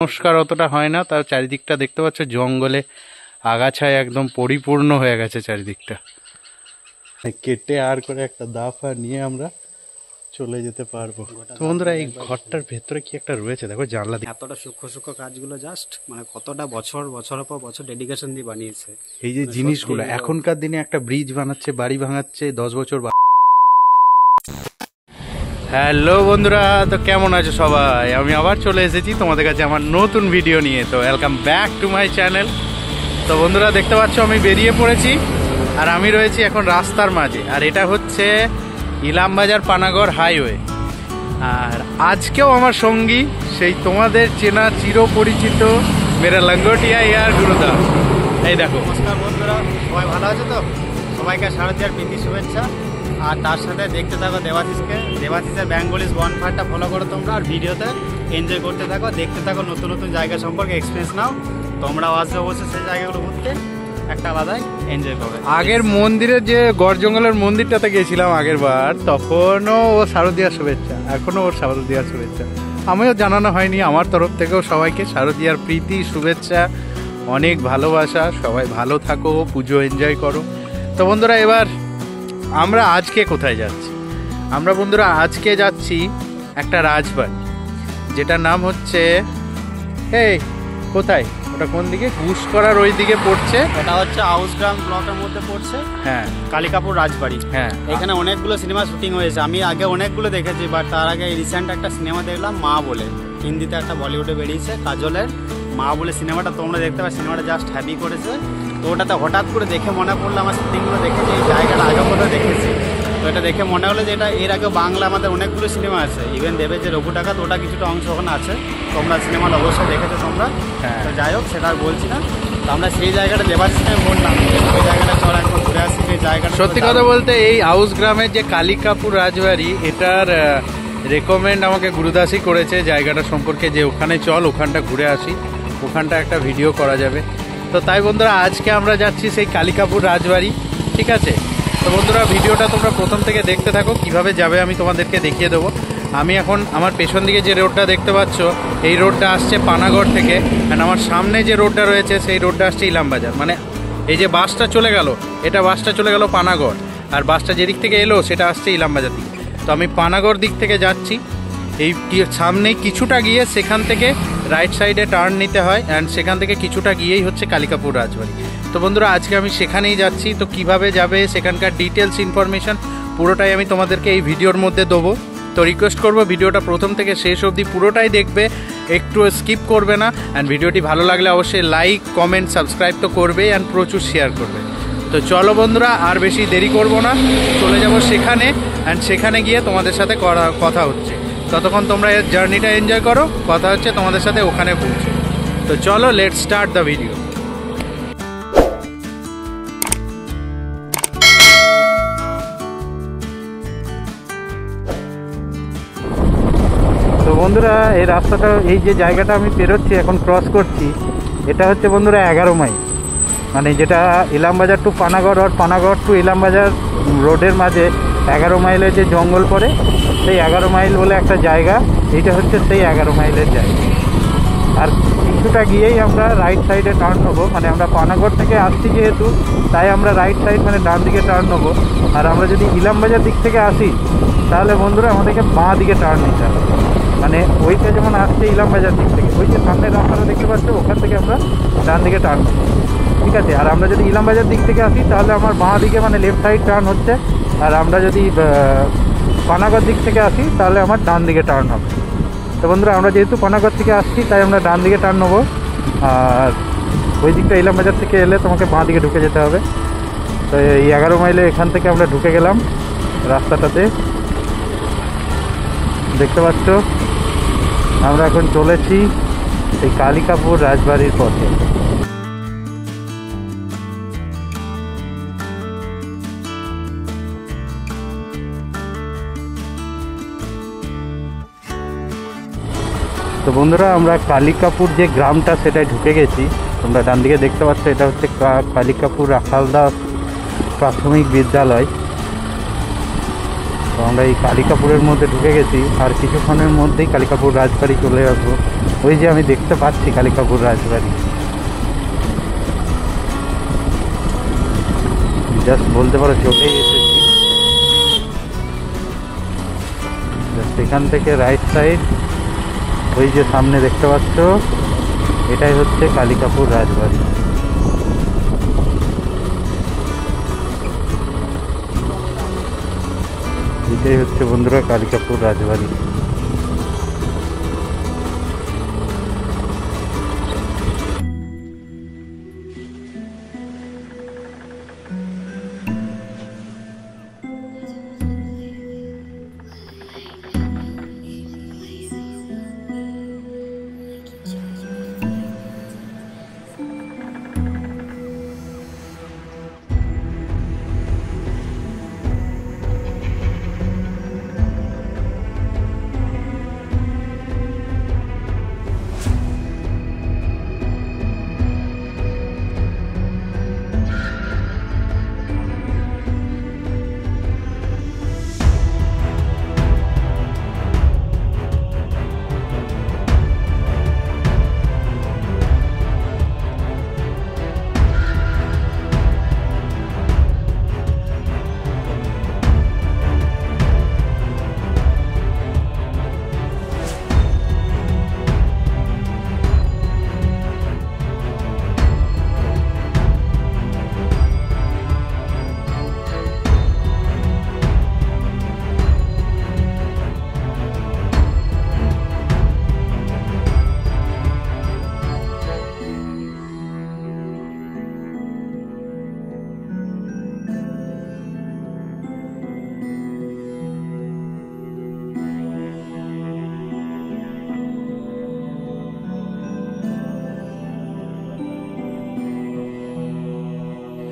সংস্কার অতটা হয় না, তার চারিদিকটা দেখতে পাচ্ছ জঙ্গলে আগাছায় একদম পরিপূর্ণ হয়ে গেছে চারিদিকটা। কেটে আর করে একটা দাফা নিয়ে আমরা চলে যেতে পারবো। তো বন্ধুরা, এই ঘরটার ভেতরে কি একটা রয়েছে দেখো, জানলা দিয়ে এতটা সূক্ষ্ম সূক্ষ্ম কাজগুলো জাস্ট মানে কতটা বছরের পর বছর ডেডিকেশন দিয়ে বানিয়েছে এই যে জিনিসগুলো। এখনকার দিনে একটা ব্রিজ বানাচ্ছে, বাড়ি ভাঙাচ্ছে 10 বছর। হ্যালো বন্ধুরা, তো কেমন আছো সবাই? আমি আবার চলে এসেছি তোমাদের কাছে আমার নতুন ভিডিও নিয়ে। তো welcome back to my channel. তো বন্ধুরা, দেখতে পাচ্ছ আমি বেরিয়ে পড়েছি আর আমি রয়েছি এখন রাস্তার মাঝে। আর এটা হচ্ছে ইলামবাজার পানাগড় হাইওয়ে। আর আজকেও আমার সঙ্গী সেই তোমাদের চেনা চিরপরিচিত মেরা লঙ্গটিয়া ইয়ার গুরুদা। এই দেখো। নমস্কার বন্ধুরা, সবাই ভালো আছে তো? সবাইকে শারদীয়ার প্রীতি শুভেচ্ছা। আর তার সাথে দেখতে থাকো দেবাশিসের বেঙ্গলিশ বনফায়ারটা ফলো করো তোমরা, আর ভিডিওতে এনজয় করতে থাকো, দেখতে থাকো, নতুন নতুন জায়গা সম্পর্কে এক্সপিরিয়েন্স নাও। তোমরাও আসবে অবশ্যই সেই জায়গাগুলো ঘুরতে, একটা আলাদাই এনজয় করবে। আগের মন্দিরের যে গড় জঙ্গলের মন্দিরটাতে গেছিলাম আগের বার, তখনও ও শারদীয়ার শুভেচ্ছা, এখনও ওর শারদীয়ার শুভেচ্ছা। আমিও জানানো হয়নি, আমার তরফ থেকেও সবাইকে শারদীয়ার প্রীতি শুভেচ্ছা, অনেক ভালোবাসা। সবাই ভালো থাকো, পুজো এনজয় করো। তো বন্ধুরা, এবার আমরা আজকে কোথায় যাচ্ছি? আমরা বন্ধুরা আজকে যাচ্ছি একটা রাজবাড়ি, যেটার নাম হচ্ছে কোথায় ওটা, কোন দিকে? ঘুষকরার ওই দিকে পড়ছে। এটা হচ্ছে আউসগ্রাম ব্লকের মধ্যে পড়ছে। হ্যাঁ, কালিকাপুর রাজবাড়ি। হ্যাঁ, এখানে অনেকগুলো সিনেমা শুটিং হয়েছে। আমি আগে অনেকগুলো দেখেছি, বাট তার আগে রিসেন্ট একটা সিনেমা দেখলাম মা বলে, হিন্দিতে একটা বলিউডে বেরিয়েছে কাজলের মা বলে সিনেমাটা, তোমরা দেখতে পাবে। সিনেমাটা জাস্ট হ্যাপি করেছে। তো ওটাতে হঠাৎ করে দেখে মনে পড়লো, আমার শুটিংগুলো দেখে যে এই জায়গাটা আগে কোথাও দেখেছি। তো এটা দেখে মনে হলো যে এটা এর আগে বাংলা আমাদের অনেকগুলো সিনেমা আছে, ইভেন দেবে যে রঘু ডাকাত, ওটা কিছুটা অংশ ওখানে আছে। তোমরা সিনেমাটা অবশ্যই দেখেছো তোমরা। তো যাই হোক, সেটা আর বলছি না। তো আমরা সেই জায়গাটা দেবাশিসে বললাম, ওই জায়গাটা চড়া একবার ঘুরে আসি। এই জায়গাটা সত্যি কথা বলতে এই আউস গ্রামের যে কালিকাপুর রাজবাড়ি, এটার রেকমেন্ড আমাকে গুরুদাসই করেছে জায়গাটা সম্পর্কে, যে ওখানে চল, ওখানটা ঘুরে আসি, ওখানটা একটা ভিডিও করা যাবে। তো তাই বন্ধুরা, আজকে আমরা যাচ্ছি সেই কালিকাপুর রাজবাড়ি। ঠিক আছে? তো বন্ধুরা, ভিডিওটা তোমরা প্রথম থেকে দেখতে থাকো, কিভাবে যাবে আমি তোমাদেরকে দেখিয়ে দেবো। আমি এখন আমার পেছন দিকে যে রোডটা দেখতে পাচ্ছ, এই রোডটা আসছে পানাগড় থেকে। অ্যান্ড আমার সামনে যে রোডটা রয়েছে সেই রোডটা আসছে ইলামবাজার। মানে এই যে বাসটা চলে গেল, এটা বাসটা চলে গেল পানাগড়, আর বাসটা যেদিক থেকে এলো সেটা আসছে ইলামবাজার দিকে। তো আমি পানাগড় দিক থেকে যাচ্ছি। এই সামনেই কিছুটা গিয়ে সেখান থেকে রাইট সাইডে টার্ন নিতে হয়, অ্যান্ড সেখান থেকে কিছুটা গিয়েই হচ্ছে কালিকাপুর রাজবাড়ি। তো বন্ধুরা, আজকে আমি সেখানেই যাচ্ছি। তো কিভাবে যাবে, সেখানকার ডিটেলস ইনফরমেশন পুরোটাই আমি তোমাদেরকে এই ভিডিওর মধ্যে দেবো। তো রিকোয়েস্ট করবো ভিডিওটা প্রথম থেকে শেষ অবধি পুরোটাই দেখবে, একটু স্কিপ করবে না। অ্যান্ড ভিডিওটি ভালো লাগলে অবশ্যই লাইক, কমেন্ট, সাবস্ক্রাইব তো করবে, অ্যান্ড প্রচুর শেয়ার করবে। তো চলো বন্ধুরা, আর বেশি দেরি করব না, চলে যাব সেখানে। অ্যান্ড সেখানে গিয়ে তোমাদের সাথে কথা হচ্ছে। ততক্ষণ তোমরা এর জার্নিটা এনজয় করো, কথা হচ্ছে তোমাদের সাথে ওখানে পৌঁছে। তো চলো, লেটস স্টার্ট দ্য ভিডিও। তো বন্ধুরা, এই রাস্তাটা, এই যে জায়গাটা আমি পেরোচ্ছি, এখন ক্রস করছি, এটা হচ্ছে বন্ধুরা 11 মাইল। মানে যেটা ইলামবাজার টু পানাগড় আর পানাগড় টু ইলামবাজার রোডের মাঝে 11 মাইলের যে জঙ্গল পড়ে, সেই 11 মাইল বলে একটা জায়গা। এইটা হচ্ছে সেই 11 মাইলের জায়গা। আর কিছুটা গিয়েই আমরা রাইট সাইডে টার্ন নেবো। মানে আমরা পানাগড় থেকে আসছি যেহেতু, তাই আমরা রাইট সাইড মানে ডান দিকে টার্ন নেবো। আর আমরা যদি ইলামবাজার দিক থেকে আসি, তাহলে বন্ধুরা আমাদেরকে বাঁ দিকে টার্ন নিতে হবে। মানে ওইটা যেমন আসছে ইলামবাজার দিক থেকে, ওই যে সামনের রাস্তাটা দেখতে পাচ্ছ, ওখান থেকে আমরা ডান দিকে টার্ন নেবো। ঠিক আছে? আর আমরা যদি ইলামবাজার দিক থেকে আসি, তাহলে আমার বাঁ দিকে মানে লেফট সাইড টার্ন হচ্ছে। আর আমরা যদি পানাগড় দিক থেকে আসি, তাহলে আমার ডান দিকে টার্ন হবে। তো বন্ধুরা, আমরা যেহেতু পানাগড় থেকে আসছি, তাই আমরা ডান দিকে টার্ন নেবো। আর ওই দিকটা ইলামবাজার থেকে এলে তোমাকে বাঁ দিকে ঢুকে যেতে হবে। তো এই 11 মাইলে এখান থেকে আমরা ঢুকে গেলাম রাস্তাটাতে, দেখতে পাচ্ছ। আমরা এখন চলেছি এই কালিকাপুর রাজবাড়ির পথে। তো বন্ধুরা, আমরা কালিকাপুর যে গ্রামটা, সেটাই ঢুকে গেছি। তোমরা ডান দিকে দেখতে পাচ্ছ, এটা হচ্ছে কালিকাপুর রাখালদাস প্রাথমিক বিদ্যালয়। তো আমরা এই কালিকাপুরের মধ্যে ঢুকে গেছি, আর কিছুক্ষণের মধ্যেই কালিকাপুর রাজবাড়ি চলে আসবো। ওই যে আমি দেখতে পাচ্ছি কালিকাপুর রাজবাড়ি, জাস্ট বলতে পারো চলেই এসেছি। সেখান থেকে রাইট সাইড ওই যে সামনে দেখতে পাচ্ছ, এটাই হচ্ছে কালিকাপুর রাজবাড়ি। এটাই হচ্ছে বন্ধুরা কালিকাপুর রাজবাড়ি।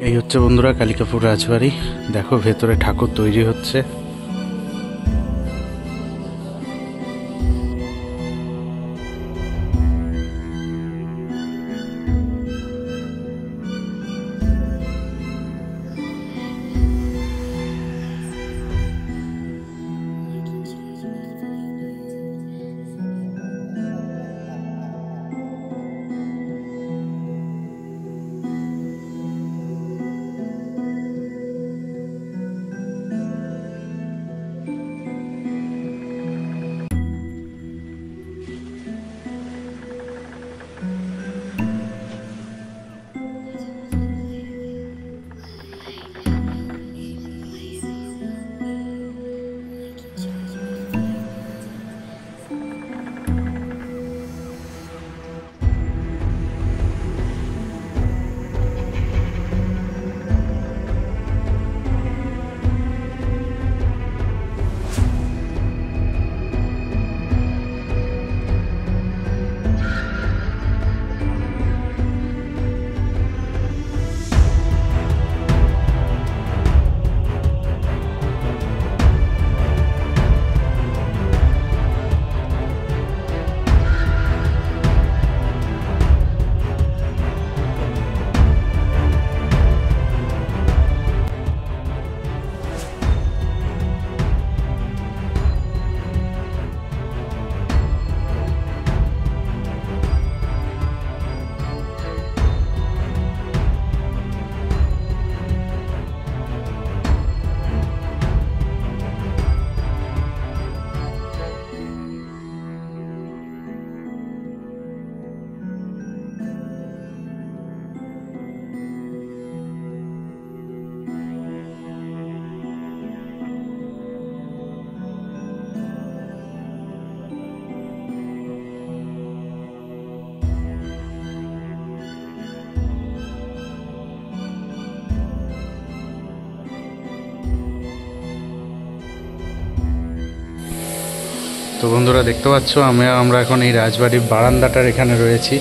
এই হচ্ছে বন্ধুরা কালিকাপুর রাজবাড়ি। দেখো ভেতরে ঠাকুর তৈরি হচ্ছে। তো বন্ধুরা দেখতে পাচ্ছ আমরা এখন এই রাজবাড়ির বারান্দাটার এখানে রয়েছি।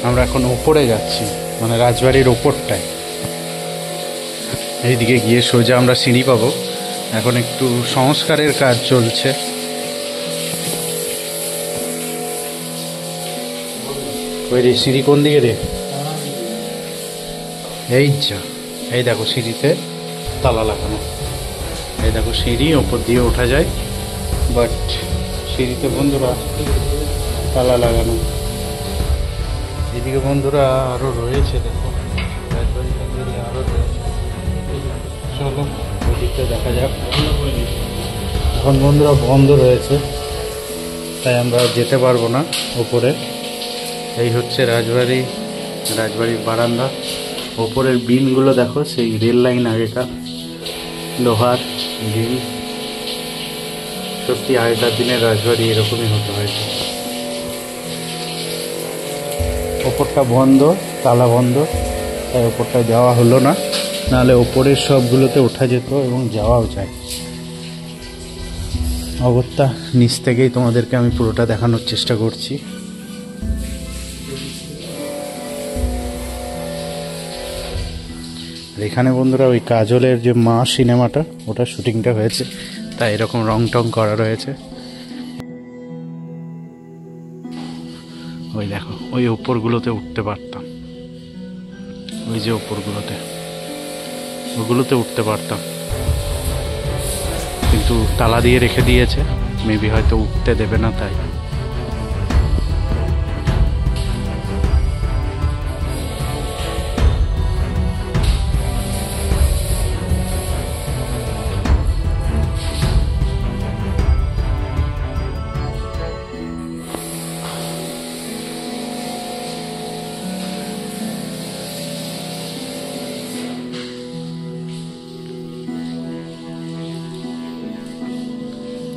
আমরা এখন ওপরে যাচ্ছি, মানে রাজবাড়ির ওপরটায়। এইদিকে গিয়ে সোজা আমরা সিঁড়ি পাবো। এখন একটু সংস্কারের কাজ চলছে। ওই রে সিঁড়ি কোন দিকে রে? এই যা, এই দেখো সিঁড়িতে তালা লাগানো। এই দেখো সিঁড়ি, ওপর দিয়ে ওঠা যায়, বাট সিঁড়িতে বন্ধুরা তালা লাগানো। এদিকে বন্ধুরা আরো রয়েছে, দেখো আরো রয়েছে। চলো ওদিকটা দেখা যাক। এখন বন্ধুরা বন্ধ রয়েছে, তাই আমরা যেতে পারবো না ওপরে। এই হচ্ছে রাজবাড়ির বারান্দা। ওপরের বিলগুলো দেখো, সেই রেল লাইন আগেকার লোহার বিল। সত্যি আগেকার দিনের রাজবাড়ি এরকমই হতে হয়েছে। ওপরটা বন্ধ, তালা বন্ধ, তাই ওপরটা যাওয়া হলো না, নাহলে ওপরের সবগুলোতে ওঠা যেত এবং যাওয়াও যায়। অগত্যা নিচ থেকেই তোমাদেরকে আমি পুরোটা দেখানোর চেষ্টা করছি। এখানে বন্ধুরা ওই কাজলের যে মা সিনেমাটা, ওটা শুটিংটা হয়েছে, তাই এরকম রং টং করা রয়েছে। ওই দেখো, ওই ওপরগুলোতে উঠতে পারতাম, ওই যে ওগুলোতে উঠতে পারতাম, কিন্তু তালা দিয়ে রেখে দিয়েছে, মেবি হয়তো উঠতে দেবে না তাই।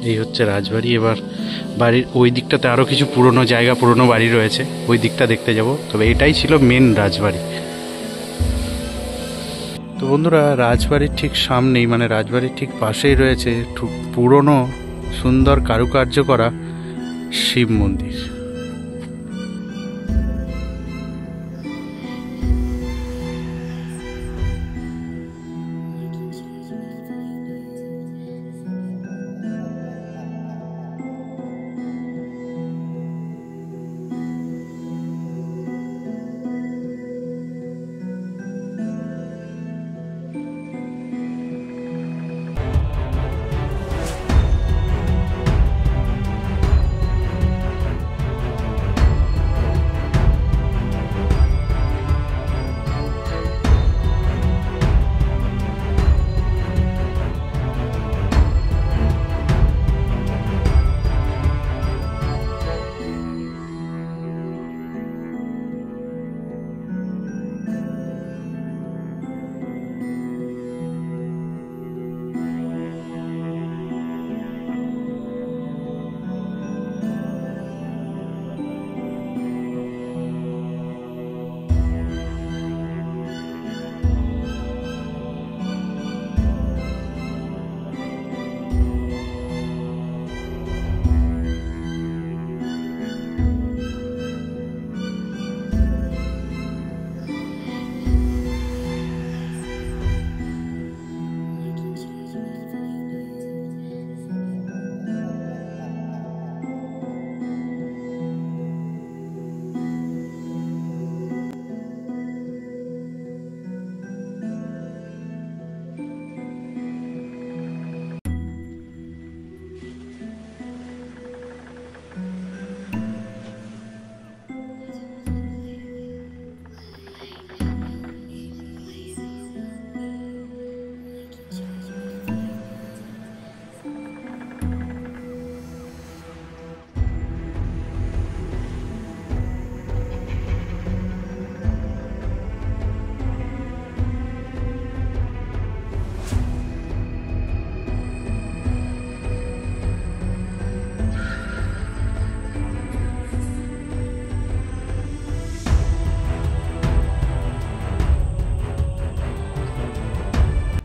এই হচ্ছে রাজবাড়ি। এবার বাড়ির ওই দিকটাতে আরো কিছু পুরনো জায়গা, পুরনো বাড়ি রয়েছে, ওই দিকটা দেখতে যাব। তবে এটাই ছিল মেন রাজবাড়ি। তো বন্ধুরা রাজবাড়ির ঠিক সামনেই, মানে রাজবাড়ির ঠিক পাশেই রয়েছে পুরনো সুন্দর কারুকার্য করা শিব মন্দির।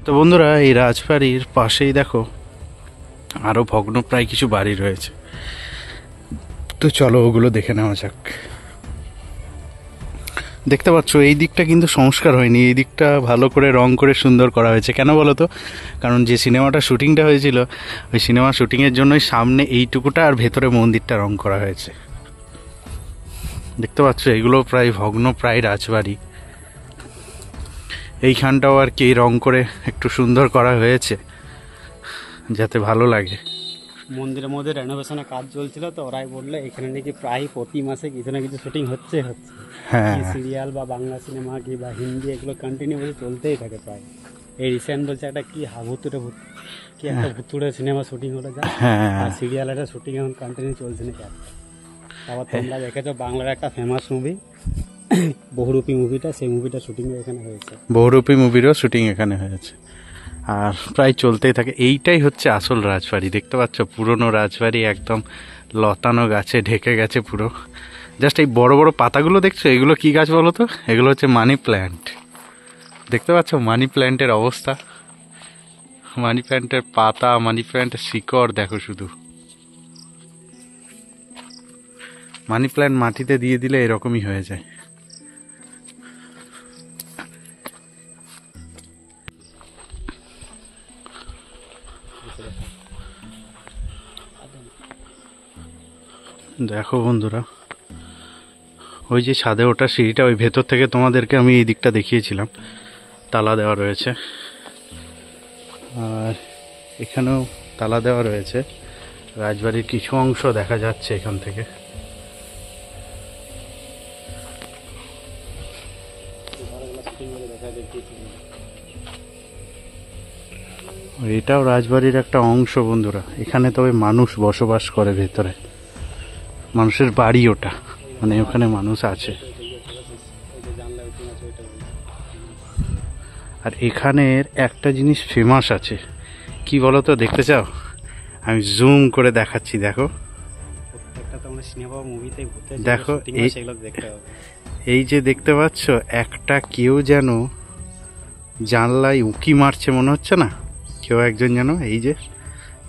তো বন্ধুরা এই রাজবাড়ির পাশেই দেখো আরো ভগ্নপ্রায় কিছু বাড়ি রয়েছে, তো চলো ওগুলো দেখে নেওয়া যাক। দেখতে পাচ্ছ এই দিকটা কিন্তু সংস্কার হয়নি, এই দিকটা ভালো করে রং করে সুন্দর করা হয়েছে। কেন বলো তো? কারণ যে সিনেমাটা শুটিংটা হয়েছিল, ওই সিনেমা শুটিংয়ের জন্যই সামনে এইটুকুটা আর ভেতরে মন্দিরটা রং করা হয়েছে। দেখতে পাচ্ছ এগুলো প্রায় ভগ্নপ্রায় রাজবাড়ি। এইখানটাও আর কি রং করে একটু সুন্দর করা হয়েছে। যাতে ভালো লাগে। মন্দিরের মধ্যে রেনোভেশনের কাজ চলছিল, তো ওরাই বললো এখানে নাকি প্রায় প্রতি মাসে কিছু না কিছু শুটিং হচ্ছে। হ্যাঁ সিরিয়াল বা বাংলা সিনেমা কি বা হিন্দি এগুলো কন্টিনিউ বলছে চলতেই থাকে প্রায়। এই রিসেন্ট বলছে একটা কি কি একটা ভুতুড়ে সিনেমা শুটিং হলো যা, হ্যাঁ আর সিরিয়াল একটা শুটিং এখন কন্টিনিউ চলছে নাকি। আবার তোমরা দেখেছো বাংলার একটা ফেমাস মুভি বহুরূপী মুভিটা, সেই মুভিটা শুটিং এখানে হয়েছে। বহুরূপী মুভিরও শুটিং এখানে হয়েছে, আর প্রায় চলতেই থাকে। এইটাই হচ্ছে আসল রাজবাড়ি, দেখতে পাচ্ছ পুরনো রাজবাড়ি, একদম লতানো গাছে ঢেকে গেছে পুরো। জাস্ট এই বড় বড় পাতাগুলো দেখছো, এগুলো কি গাছ বলো তো? এগুলো হচ্ছে মানি প্ল্যান্ট। দেখতে পাচ্ছ মানি প্ল্যান্টের অবস্থা, মানি প্ল্যান্টের পাতা, মানি প্ল্যান্টের শিকড় দেখো শুধু। মানি প্ল্যান্ট মাটিতে দিয়ে দিলে এরকমই হয়ে যায়। দেখো বন্ধুরা, ওই যে ছাদে ওঠা সিঁড়িটা, ওই ভেতর থেকে তোমাদেরকে আমি এই দিকটা দেখিয়েছিলাম, তালা দেওয়া রয়েছে। আর এখানেও তালা দেওয়া রয়েছে। রাজবাড়ির কিছু অংশ দেখা যাচ্ছে এখান থেকে। এটাও রাজবাড়ির একটা অংশ বন্ধুরা। এখানে তবে মানুষ বসবাস করে ভেতরে, মানুষের বাড়ি ওটা, মানে ওখানে মানুষ আছে। আর এখানের একটা জিনিস ফেমাস আছে, কি বলো তো, দেখতে চাও? আমি জুম করে দেখাচ্ছি, দেখো দেখো এই যে দেখতে পাচ্ছ, একটা কেউ যেন জানলায় উঁকি মারছে মনে হচ্ছে না? কেউ একজন যেন এই যে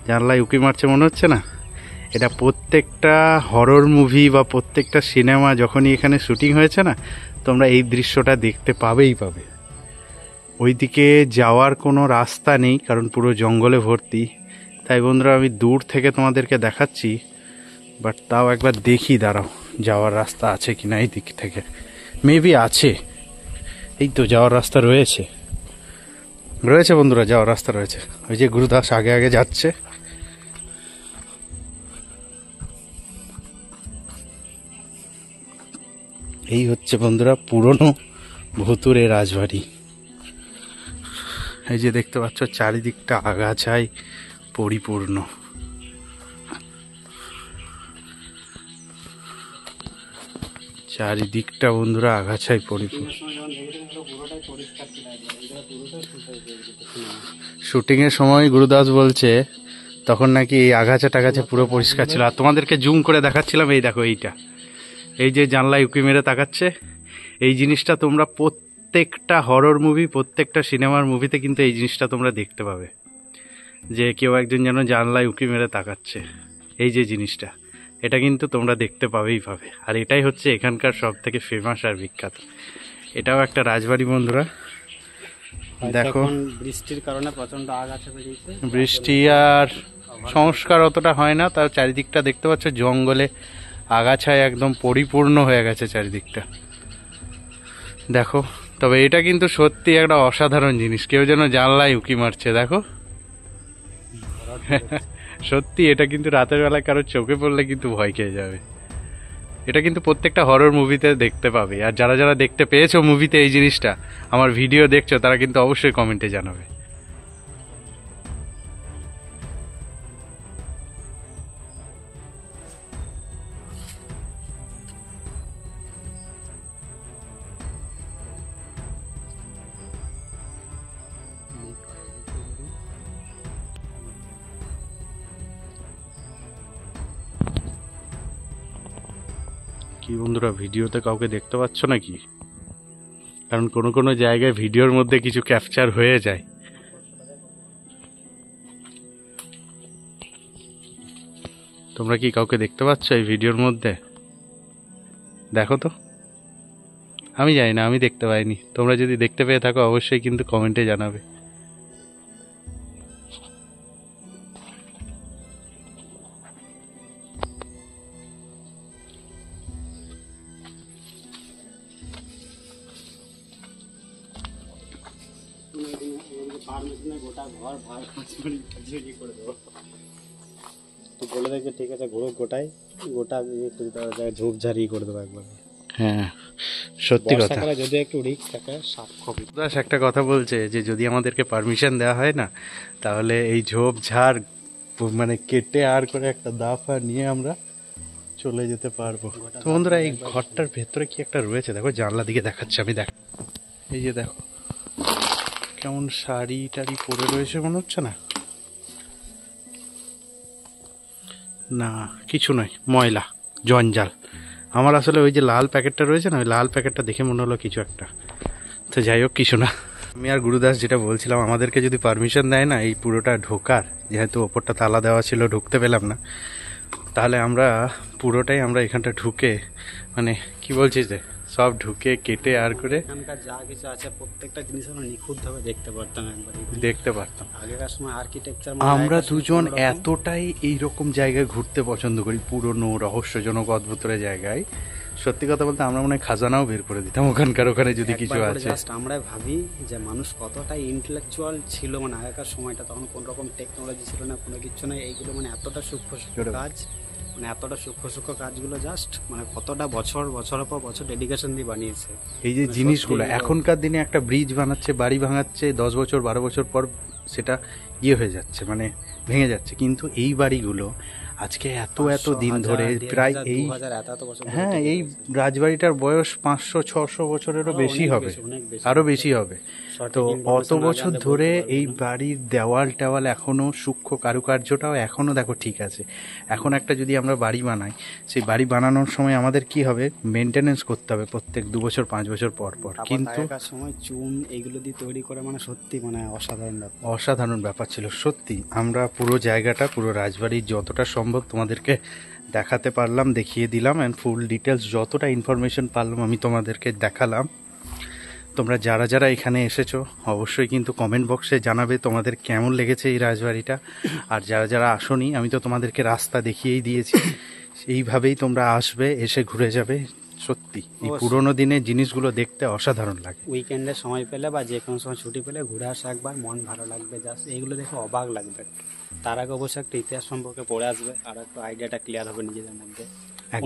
জানলায় উঁকি মারছে মনে হচ্ছে না? এটা প্রত্যেকটা হরর মুভি বা প্রত্যেকটা সিনেমা যখনই এখানে শুটিং হয়েছে না, তোমরা এই দৃশ্যটা দেখতে পাবেই পাবে। ওইদিকে যাওয়ার কোনো রাস্তা নেই, কারণ পুরো জঙ্গলে ভর্তি। তাই বন্ধুরা আমি দূর থেকে তোমাদেরকে দেখাচ্ছি, বাট তাও একবার দেখি, দাঁড়াও, যাওয়ার রাস্তা আছে কিনা এই দিক থেকে। মেবি আছে, এই তো যাওয়ার রাস্তা রয়েছে, রয়েছে বন্ধুরা, যাওয়ার রাস্তা রয়েছে। ওই যে গুরুদাস আগে আগে যাচ্ছে। এই হচ্ছে বন্ধুরা পুরনো ভুতুড়ে রাজবাড়ি। এই যে দেখতে পাচ্ছ চারিদিকটা আগাছায় পরিপূর্ণ। চারিদিকটা বন্ধুরা আগাছায় পরিপূর্ণ। শুটিং এর সময় গুরুদাস বলছে তখন নাকি এই আগাছা টাগাছা পুরো পরিষ্কার ছিল। আর তোমাদেরকে জুম করে দেখাচ্ছিলাম, এই দেখো এইটা, এই যে জানলায় উকি মেরে তাকাচ্ছে, এই জিনিসটা তোমরা প্রত্যেকটা হরর মুভি, প্রত্যেকটা সিনেমার মুভিতে কিন্তু এই জিনিসটা তোমরা দেখতে পাবে, যে কেউ একজন যেন জানলায় উকি মেরে তাকাচ্ছে। এই যে জিনিসটা, এটা কিন্তু তোমরা দেখতে পাবেই পাবে। আর এটাই হচ্ছে এখানকার সব থেকে ফেমাস আর বিখ্যাত। এটাও একটা রাজবাড়ি বন্ধুরা। দেখো বৃষ্টির কারণে প্রচন্ড আগাছা বেরিয়েছে, বৃষ্টি আর সংস্কার অতটা হয় না, তার চারিদিকটা দেখতে পাচ্ছ জঙ্গলে আগাছায় একদম পরিপূর্ণ হয়ে গেছে চারিদিকটা। দেখো, তবে এটা কিন্তু সত্যি একটা অসাধারণ জিনিস, কেউ যেন জানলায় উকি মারছে, দেখো। সত্যি এটা কিন্তু রাতের বেলায় কারোর চোখে পড়লে কিন্তু ভয় খেয়ে যাবে। এটা কিন্তু প্রত্যেকটা হরর মুভিতে দেখতে পাবে। আর যারা যারা দেখতে পেয়েছো মুভিতে এই জিনিসটা, আমার ভিডিও দেখছো, তারা কিন্তু অবশ্যই কমেন্টে জানাবে। কি বন্ধুরা, ভিডিওতে কাউকে দেখতে পাচ্ছ নাকি? কারণ কোনো কোনো জায়গায় ভিডিওর মধ্যে কিছু ক্যাপচার হয়ে যায়। তোমরা কি কাউকে দেখতে পাচ্ছ এই ভিডিওর মধ্যে? দেখো তো, আমি জানি না, আমি দেখতে পাইনি। তোমরা যদি দেখতে পেয়ে থাকো অবশ্যই কিন্তু কমেন্টে জানাবে। পারমিশনে গোটা ঘর ভাগ করে দেবো। তো বলে দেখবে ঠিক আছে, ঘুরো গোটাই গোটা ঝোপঝাড়ি করে দেবো একবার। হ্যাঁ সত্যি কথা, বর্ষাকালে যদি একটু রিস্ক থাকে সাপ খবি। দাস একটা কথা বলছে যে যদি আমাদেরকে পারমিশন দেওয়া হয় না, তাহলে এই ঝোপ ঝাড় মানে কেটে আর করে একটা দা ফা নিয়ে আমরা চলে যেতে পারবো। তো বন্ধুরা এই ঘরটার ভেতরে কি একটা রয়েছে দেখো, জানলা দিকে দেখাচ্ছে, আমি দেখ এই যে দেখো কেমন শাড়ি টাড়ি পরে রয়েছে মনে হচ্ছে না? না কিছু নয়, ময়লা জঞ্জাল। আমার আসলে ওই যে লাল প্যাকেটটা রয়েছে না, ওই লাল প্যাকেটটা দেখে মনে হলো কিছু একটা। তো যাই হোক, কিছু না। আমি আর গুরুদাস যেটা বলছিলাম, আমাদেরকে যদি পারমিশন দেয় না এই পুরোটা ঢোকার, যেহেতু ওপরটা তালা দেওয়া ছিল ঢুকতে পেলাম না, তাহলে আমরা পুরোটাই আমরা এখানটা ঢুকে মানে কি বলছিস যে সব ঢুকে কেটে আর করে এখানকার যা কিছু আছে প্রত্যেকটা জিনিস আমরা নিখুঁতভাবে দেখতে পারতাম, একবার দেখতে পারতাম। আগেকার সময় আর্কিটেকচার আমরা দুজন এতটাই এইরকম জায়গায় ঘুরতে পছন্দ করি, পুরনো রহস্যজনক অদ্ভুতের জায়গায়। সত্যি কথা বলতে আমরা মনে হয় খাজানাও বের করে দিতাম ওখানকার, ওখানে যদি কিছু আছে। আমরা ভাবি যে মানুষ কতটাই ইন্টেলেকচুয়াল ছিল, মানে আগেকার সময়টা, তখন কোন রকম টেকনোলজি ছিল না, কোনো কিছু নাই। এইগুলো মানে এতটা সূক্ষ্ম কাজ, মানে এতটা সূক্ষ্ম কাজগুলো জাস্ট মানে কতটা বছরের পর বছর ডেডিকেশন দিয়ে বানিয়েছে এই যে জিনিসগুলো। এখনকার দিনে একটা ব্রিজ বানাচ্ছে, বাড়ি ভাঙাচ্ছে, 10 বছর 12 বছর পর সেটা হয়ে যাচ্ছে, মানে ভেঙে যাচ্ছে। কিন্তু এই বাড়িগুলো আজকে এত দিন ধরে প্রায় এই হ্যাঁ এই রাজবাড়িটার বয়স 500-600 বছরেরও বেশি হবে, আরো বেশি হবে। তো অত বছর ধরে এই বাড়ির দেওয়াল টেওয়াল এখনো সূক্ষ্ম কারুকার্যটাও এখনো দেখো ঠিক আছে। এখন একটা যদি আমরা বাড়ি বানাই, সেই বাড়ি বানানোর সময় আমাদের কি হবে, মেনটেনেন্স করতে হবে প্রত্যেক 2 বছর 5 বছর পর পর। কিন্তু সময় চুন এইগুলো দিয়ে তৈরি করে মানে সত্যি মানে অসাধারণ ব্যাপার ছিল সত্যি। আমরা পুরো জায়গাটা, পুরো রাজবাড়ির যতটা সম্ভব তোমাদেরকে দেখাতে পারলাম, দেখিয়ে দিলাম, অ্যান্ড ফুল ডিটেলস যতটা ইনফরমেশন পারলাম আমি তোমাদেরকে দেখালাম। তোমরা যারা যারা এখানে এসেছো অবশ্যই কিন্তু কমেন্ট বক্সে জানাবে তোমাদের কেমন লেগেছে এই রাজবাড়িটা। আর যারা যারা আসোনি, আমি তো তোমাদেরকে রাস্তা দেখিয়েই দিয়েছি, এইভাবেই তোমরা আসবে, এসে ঘুরে যাবে। সত্যি এই পুরোনো দিনের জিনিসগুলো দেখতে অসাধারণ লাগে। উইকেন্ডে সময় পেলে বা যে কোনো সময় ছুটি পেলে ঘুরে আসা একবার, মন ভালো লাগবে, জাস্ট এইগুলো দেখে অবাক লাগবে। তার আগে অবশ্যই একটা ইতিহাস সম্পর্কে পড়ে আসবে, আর একটু আইডিয়াটা ক্লিয়ার হবে নিজেদের মধ্যে।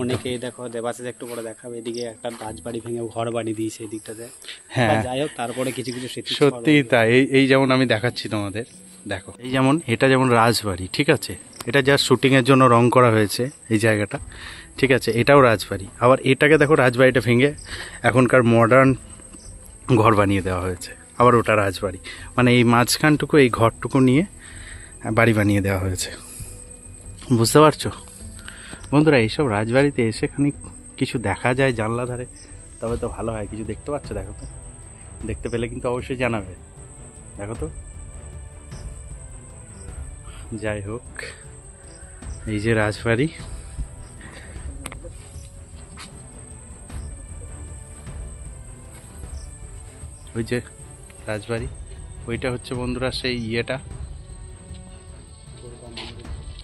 অনেকেই দেখো দেবাশিস একটু করে দেখাবে, এদিকে একটা রাজবাড়ি ভেঙে ঘর বাড়ি দিয়েছে এই দিকটাতে। হ্যাঁ যাই হোক, তারপরে কিছু স্মৃতি সত্যি তাই। এই যেমন আমি দেখাচ্ছি তোমাদের, দেখো এই যেমন এটা যেমন রাজবাড়ি, ঠিক আছে, এটা জাস্ট শুটিংয়ের জন্য রং করা হয়েছে এই জায়গাটা, ঠিক আছে, এটাও রাজবাড়ি। আবার এটাকে দেখো রাজবাড়িটা ভেঙে এখনকার মডার্ন ঘর বানিয়ে দেওয়া হয়েছে, আবার ওটা রাজবাড়ি। মানে এই মাঝখানটুকু, এই ঘরটুকু নিয়ে বাড়ি বানিয়ে দেওয়া হয়েছে, বুঝতে পারছো বন্ধুরা? এইসব রাজবাড়িতে এসে খানিক কিছু দেখা যায় জানলা ধারে, তবে তো ভালো হয়। কিছু দেখতে পাচ্ছ? দেখো তো, দেখতে পেলে কিন্তু অবশ্যই জানাবে। দেখো তো, যাই হোক, এই যে রাজবাড়ি, ওই যে রাজবাড়ি, ওইটা হচ্ছে বন্ধুরা সেই ইয়েটা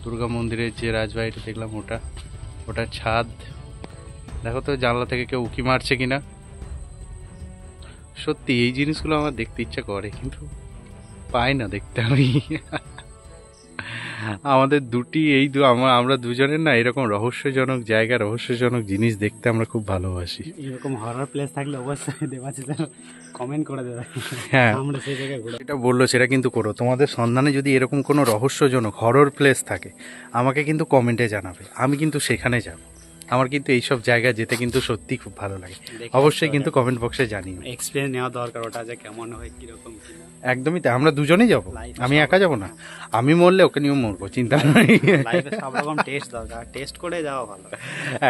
দুর্গা মন্দিরের যে রাজবাড়িটা দেখলাম, ওটা ছাদ। দেখো তো জানলা থেকে কেউ উঁকি মারছে কিনা। সত্যি এই জিনিসগুলো আমার দেখতে ইচ্ছা করে, কিন্তু পাই না দেখতে আমি। আমাদের আমরা দুজনের না এরকম রহস্যজনক জায়গা, রহস্যজনক জিনিস দেখতে আমরা খুব ভালোবাসি। এরকম হরর প্লেস থাকলে অবশ্যই দেবাশিসের কমেন্ট করে দেবে। হ্যাঁ আমরা সেই জায়গায় ঘুরে, এটা বললো সেটা কিন্তু করো। তোমাদের সন্ধানে যদি এরকম কোনো রহস্যজনক হরর প্লেস থাকে, আমাকে কিন্তু কমেন্টে জানাবে, আমি কিন্তু সেখানে যাব। আমার কিন্তু এইসব জায়গা যেতে কিন্তু সত্যি খুব ভালো লাগে। অবশ্যই কিন্তু কমেন্ট বক্সে জানিও। এক্সপিরিয়েন্স নেওয়া দরকার, ওটা যে কেমন হয় কিরকম। একদমই তাই, আমরা দুজনেই যাব, আমি একা যাব না। আমি মরলে ওকে নিয়েও মরবো, চিন্তা নেই। সব রকম টেস্ট দরকার, টেস্ট করে যাওয়া ভালো।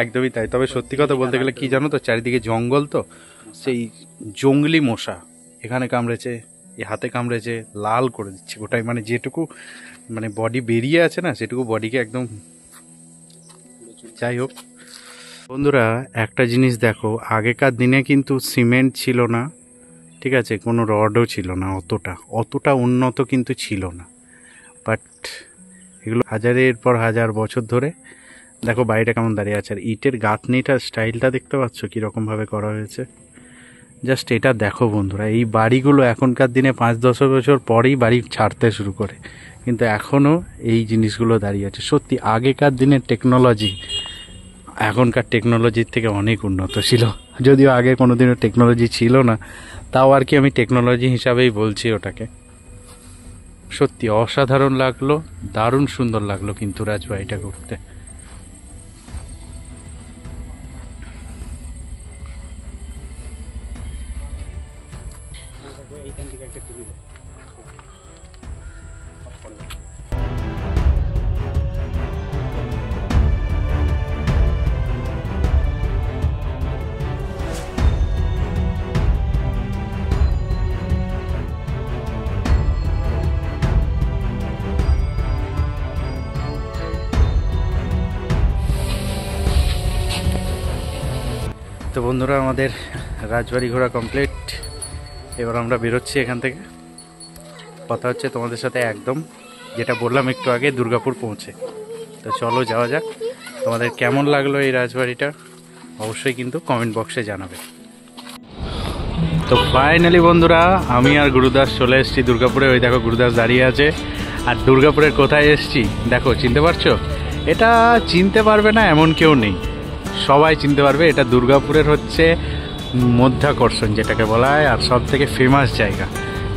একদমই তাই। তবে সত্যি কথা বলতে গেলে কি জানো তো, চারিদিকে জঙ্গল, তো সেই জঙ্গলি মশা এখানে কামড়েছে, এই হাতে কামড়েছে, লাল করে দিচ্ছে গোটাই, মানে যেটুকু মানে বডি বেরিয়ে আছে না, সেটুকু বডিকে একদম। যাই হোক বন্ধুরা, একটা জিনিস দেখো, আগেকার দিনে কিন্তু সিমেন্ট ছিল না, ঠিক আছে, কোনো রডও ছিল না, অতটা উন্নত কিন্তু ছিল না। বাট এগুলো হাজারের পর হাজার বছর ধরে দেখো বাড়িটা কেমন দাঁড়িয়ে আছে। আর ইটের গাঁথনিটার স্টাইলটা দেখতে পাচ্ছ কীরকমভাবে করা হয়েছে, জাস্ট এটা দেখো বন্ধুরা, এই বাড়িগুলো এখনকার দিনে 5-10 বছর পরেই বাড়ি ছাড়তে শুরু করে, কিন্তু এখনও এই জিনিসগুলো দাঁড়িয়ে আছে। সত্যি আগেকার দিনের টেকনোলজি এখনকার টেকনোলজির থেকে অনেক উন্নত ছিল, যদিও আগে কোনোদিনও টেকনোলজি ছিল না, তাও আর কি আমি টেকনোলজি হিসাবেই বলছি ওটাকে। সত্যি অসাধারণ লাগলো, দারুণ সুন্দর লাগলো কিন্তু রাজবাড়িটা ঘুরতে। তো বন্ধুরা, আমাদের রাজবাড়ি ঘোরা কমপ্লিট। এবার আমরা বেরোচ্ছি এখান থেকে। কথা হচ্ছে তোমাদের সাথে একদম যেটা বললাম একটু আগে, দুর্গাপুর পৌঁছে। তো চলো যাওয়া যাক। তোমাদের কেমন লাগলো এই রাজবাড়িটা অবশ্যই কিন্তু কমেন্ট বক্সে জানাবে। তো ফাইনালি বন্ধুরা, আমি আর গুরুদাস চলে এসেছি দুর্গাপুরে। ওই দেখো গুরুদাস দাঁড়িয়ে আছে। আর দুর্গাপুরের কোথায় এসেছি দেখো, চিনতে পারছো? এটা চিনতে পারবে না এমন কেউ নেই, সবাই চিনতে পারবে। এটা দুর্গাপুরের হচ্ছে মধ্যাকর্ষণ যেটাকে বলা হয়, আর সব থেকে ফেমাস জায়গা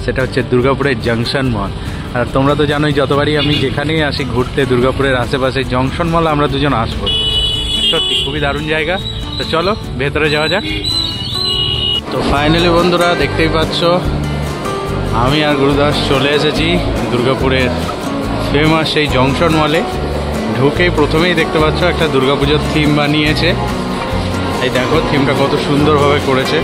সেটা হচ্ছে দুর্গাপুরের জংশন মল। আর তোমরা তো জানোই, যতবারই আমি যেখানেই আসি ঘুরতে দুর্গাপুরের আশেপাশে জংশন মল আমরা দুজন আসবো। সত্যি খুবই দারুণ জায়গা। তো চলো ভেতরে যাওয়া যাক। তো ফাইনালি বন্ধুরা, দেখতেই পাচ্ছ আমি আর গুরুদাস চলে এসেছি দুর্গাপুরের ফেমাস সেই জংশন মলে। ঢুকেই প্রথমেই দেখতে পাচ্ছ একটা দুর্গাপুজোর থিম বানিয়েছে। এই দেখো থিমটা কত সুন্দরভাবে করেছে।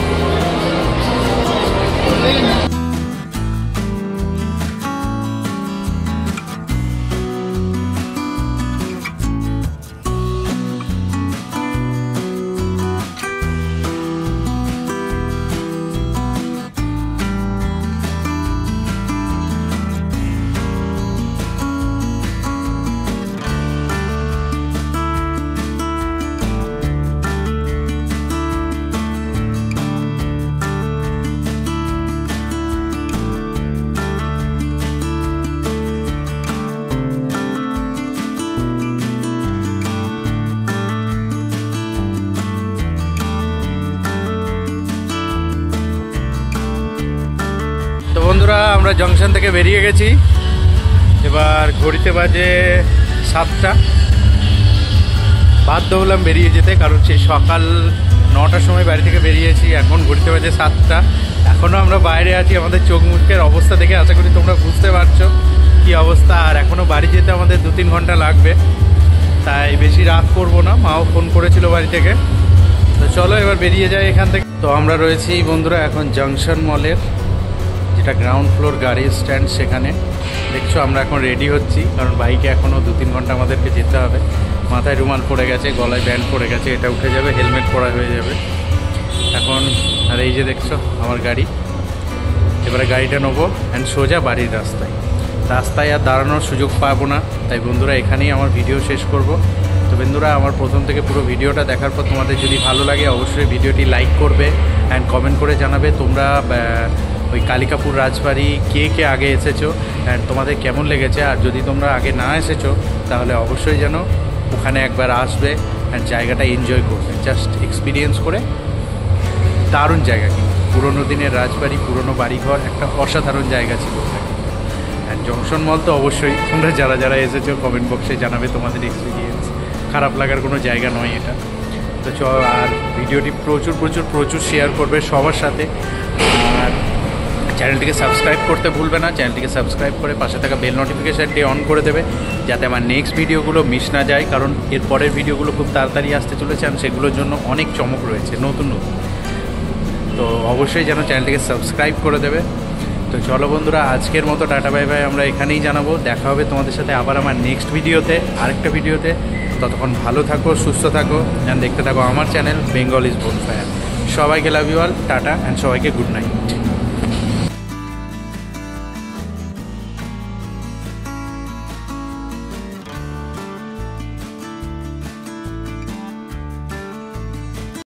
বন্ধুরা, আমরা জংশন থেকে বেরিয়ে গেছি। এবার ঘড়িতে বাজে 7টা। বাধ্য হলাম বেরিয়ে যেতে, কারণ সেই সকাল 9টার সময় বাড়ি থেকে বেরিয়েছি, এখন ঘড়িতে বাজে 7টা। এখনও আমরা বাইরে আছি। আমাদের চোখ মুখের অবস্থা দেখে আশা করি তোমরা বুঝতে পারছো কী অবস্থা। আর এখনও বাড়ি যেতে আমাদের 2-3 ঘন্টা লাগবে, তাই বেশি রাত করবো না। মাও ফোন করেছিল বাড়ি থেকে। তো চলো এবার বেরিয়ে যাই এখান থেকে। তো আমরা রয়েছি বন্ধুরা এখন জংশন মলের যেটা গ্রাউন্ড ফ্লোর গাড়ির স্ট্যান্ড, সেখানে দেখছো আমরা এখন রেডি হচ্ছি, কারণ বাইকে এখনও 2-3 ঘন্টা আমাদেরকে যেতে হবে। মাথায় রুমাল পড়ে গেছে, গলায় ব্যান্ড পড়ে গেছে, এটা উঠে যাবে, হেলমেট পরা হয়ে যাবে এখন। আর এই যে দেখছো আমার গাড়ি, এবারে গাড়িটা নেবো অ্যান্ড সোজা বাড়ির রাস্তায় আর দাঁড়ানোর সুযোগ পাবো না। তাই বন্ধুরা এখানেই আমার ভিডিও শেষ করব। তো বন্ধুরা, আমার প্রথম থেকে পুরো ভিডিওটা দেখার পর তোমাদের যদি ভালো লাগে অবশ্যই ভিডিওটি লাইক করবে অ্যান্ড কমেন্ট করে জানাবে তোমরা ওই কালিকাপুর রাজবাড়ি কে কে আগে এসেছো অ্যান্ড তোমাদের কেমন লেগেছে। আর যদি তোমরা আগে না এসেছো তাহলে অবশ্যই যেন ওখানে একবার আসবে অ্যান্ড জায়গাটা এনজয় করবে, জাস্ট এক্সপিরিয়েন্স করে। দারুণ জায়গা, কিন্তু পুরোনো দিনের রাজবাড়ি, পুরোনো বাড়িঘর, একটা অসাধারণ জায়গা ছিল। অ্যান্ড জংশন মল তো অবশ্যই তোমরা যারা যারা এসেছো কমেন্ট বক্সে জানাবে তোমাদের এক্সপিরিয়েন্স। খারাপ লাগার কোনো জায়গা নয় এটা। তো আর ভিডিওটি প্রচুর শেয়ার করবে সবার সাথে। আর চ্যানেলটিকে সাবস্ক্রাইব করতে ভুলবে না। চ্যানেলটিকে সাবস্ক্রাইব করে পাশে থাকা বেল নোটিফিকেশানটি অন করে দেবে, যাতে আমার নেক্সট ভিডিওগুলো মিস না যায়। কারণ এর পরের ভিডিওগুলো খুব তাড়াতাড়ি আসতে চলেছে, আর সেগুলোর জন্য অনেক চমক রয়েছে নতুন। তো অবশ্যই যেন চ্যানেলটিকে সাবস্ক্রাইব করে দেবে। তো চলো বন্ধুরা, আজকের মতো টাটা বাই বাই আমরা এখানেই জানাবো। দেখা হবে তোমাদের সাথে আবার আমার নেক্সট ভিডিওতে, আরেকটা ভিডিওতে। ততক্ষণ ভালো থাকো, সুস্থ থাকো, অ্যান্ড দেখতে থাকো আমার চ্যানেল বেঙ্গল ইজ বোনফায়ার। সবাইকে love you all, tata and সবাইকে গুড নাইট।